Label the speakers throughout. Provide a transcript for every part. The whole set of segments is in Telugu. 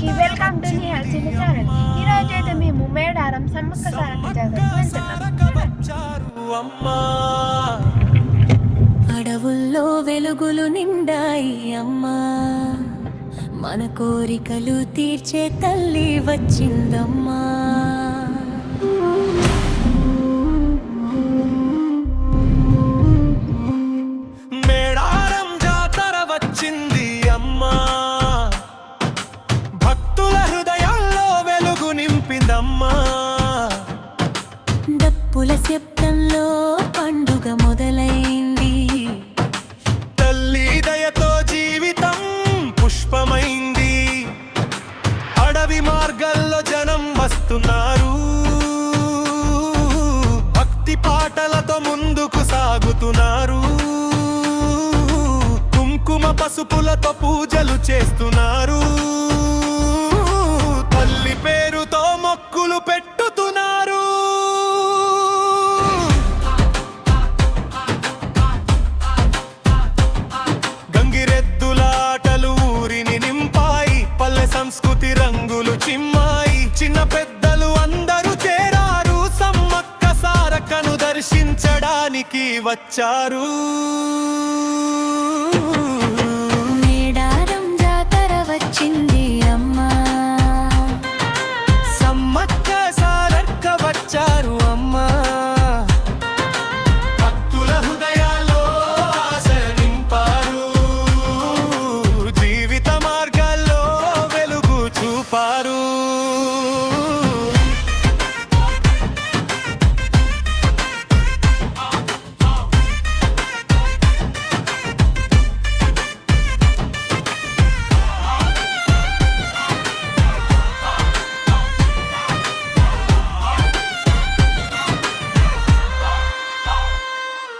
Speaker 1: అందరికీ వెల్కమ్ టు నిహాల్ చిన్న ఛానల్. ఈ రోజు అయితే మేము మేడారం సమ్మక్క సారక్క జాతరకు వెళ్తున్నాం.
Speaker 2: అడవుల్లో వెలుగులు నిండాయి అమ్మా, మన కోరికలు తీర్చే తల్లి వచ్చిందమ్మా.
Speaker 3: మేడారం జాతర వచ్చింది అమ్మా, భక్తుల హృదయాల్లో వెలుగు నింపిందమ్మా.
Speaker 2: డప్పుల శబ్దంలో పండుగ మొదలైంది,
Speaker 3: తల్లి దయతో జీవితం పుష్పమైంది. అడవి మార్గాల్లో జనం వస్తున్నారు, భక్తి పాటలతో ముందుకు సాగుతున్నారు. కుంకుమ పసుపులతో పూజలు చేస్తున్నారు, తల్లి పేరుతో మొక్కులు పెట్టుతున్నారు. గంగిరెద్దులాటలు ఊరిని నింపాయి, పల్లె సంస్కృతి రంగులు చిమ్మాయి. చిన్న పెద్దలు అందరూ చేరారు, సమ్మక్క సారక్కను దర్శించడానికి వచ్చారు.
Speaker 2: మేడారం జాతర వచ్చింది అమ్మా,
Speaker 3: సమ్మక్క సారక్క వచ్చారు అమ్మా. భక్తుల హృదయాల్లో ఆశ నింపారు, జీవిత మార్గాల్లో వెలుగు చూపారు.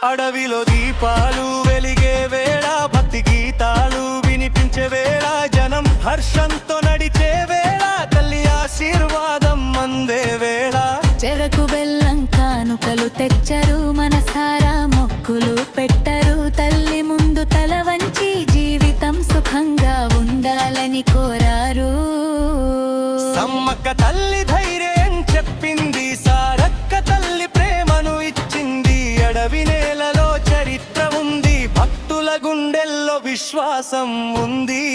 Speaker 3: అడవిలో దీపాలు వెలిగే వేళ, భక్తి గీతాలు వినిపించే వేళ, జనం హర్షంతో నడిచే వేళ, తల్లి ఆశీర్వాదం అందే వేళ.
Speaker 2: చెరకు బెల్లం కానుకలు తెచ్చరు, మనసారా మొక్కులు పెట్టరు. తల్లి ముందు తల వంచి జీవితం సుఖంగా ఉండాలని కోరారు.
Speaker 3: సమ్మక్క తల్లి ధైర్యం చెప్పింది, సారక్క తల్లి ప్రేమను ఇచ్చింది. అడవి నేలలో చరిత్ర ఉంది, భక్తుల గుండెల్లో విశ్వాసం ఉంది.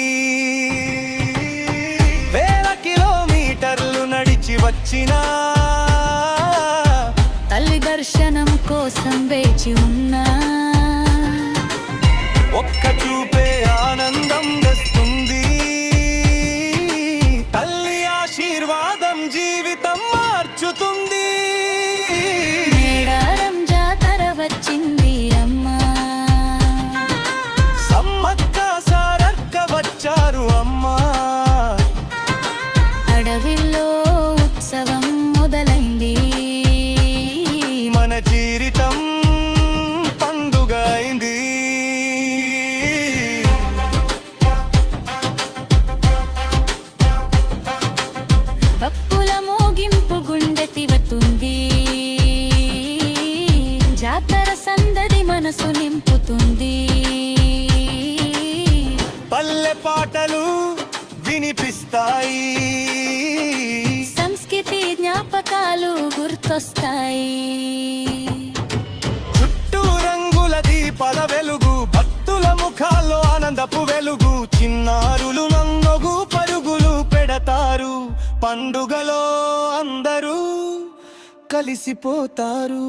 Speaker 3: వేల కిలోమీటర్లు నడిచి వచ్చినా,
Speaker 2: తల్లి దర్శనం కోసం వేచి ఉన్నా,
Speaker 3: ఒక్క చూపే ఆనందం తెస్తుంది. తల్లి ఆశీర్వాదం జీవితం మార్చుతుంది.
Speaker 2: మేడారం జాతర వచ్చింది అమ్మా,
Speaker 3: సమ్మక్క సారక్క వచ్చారు అమ్మా.
Speaker 2: అడవిలో ఉత్సవం మొదలైంది,
Speaker 3: మన జీవితం పండుగ అయింది.
Speaker 2: భక్తుల మోగింపు గుండె తివతుంది, జాతర సందడి మనసు నింపుతుంది.
Speaker 3: పల్లె పాటలు వినిపిస్తాయి,
Speaker 2: సంస్కృతి జ్ఞాపకాలు గుర్తొస్తాయి.
Speaker 3: చుట్టూ రంగుల దీపాల వెలుగు, భక్తుల ముఖాల్లో ఆనందపు వెలుగు. చిన్నారులు నన్నొగు పరుగులు పెడతారు, పండుగలో అందరూ కలిసిపోతారు.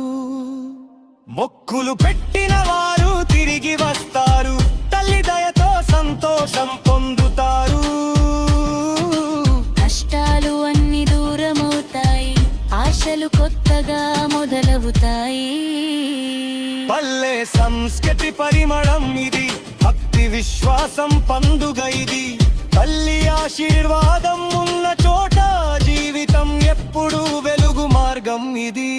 Speaker 3: మొక్కులు పెట్టిన వారు తిరిగి వస్తారు, తల్లి దయతో సంతోషం పొందుతారు.
Speaker 2: కష్టాలు అన్ని దూరమవుతాయి, ఆశలు కొత్తగా మొదలవుతాయి.
Speaker 3: పల్లె సంస్కృతి పరిమళం ఇది, భక్తి విశ్వాసం పండుగ ఇది. తల్లి ఆశీర్వాదం ఉన్న చోట జీవితం ఎప్పుడు వెలుగు మార్గం ఇది.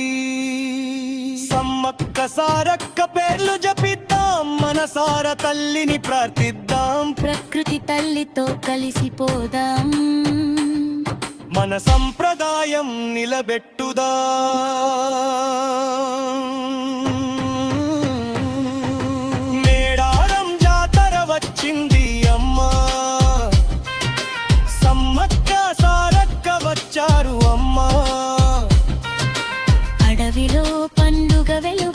Speaker 3: సమ్మక్క సారక్క పేర్లు జపిద్దాం, మనసార తల్లిని ప్రార్థిద్దాం.
Speaker 2: ప్రకృతి తల్లితో కలిసిపోదాం,
Speaker 3: మన సంప్రదాయం నిలబెట్టుదా. మేడారం జాతర వచ్చింది అమ్మా, సమ్మక్క
Speaker 2: మగ వెలుగు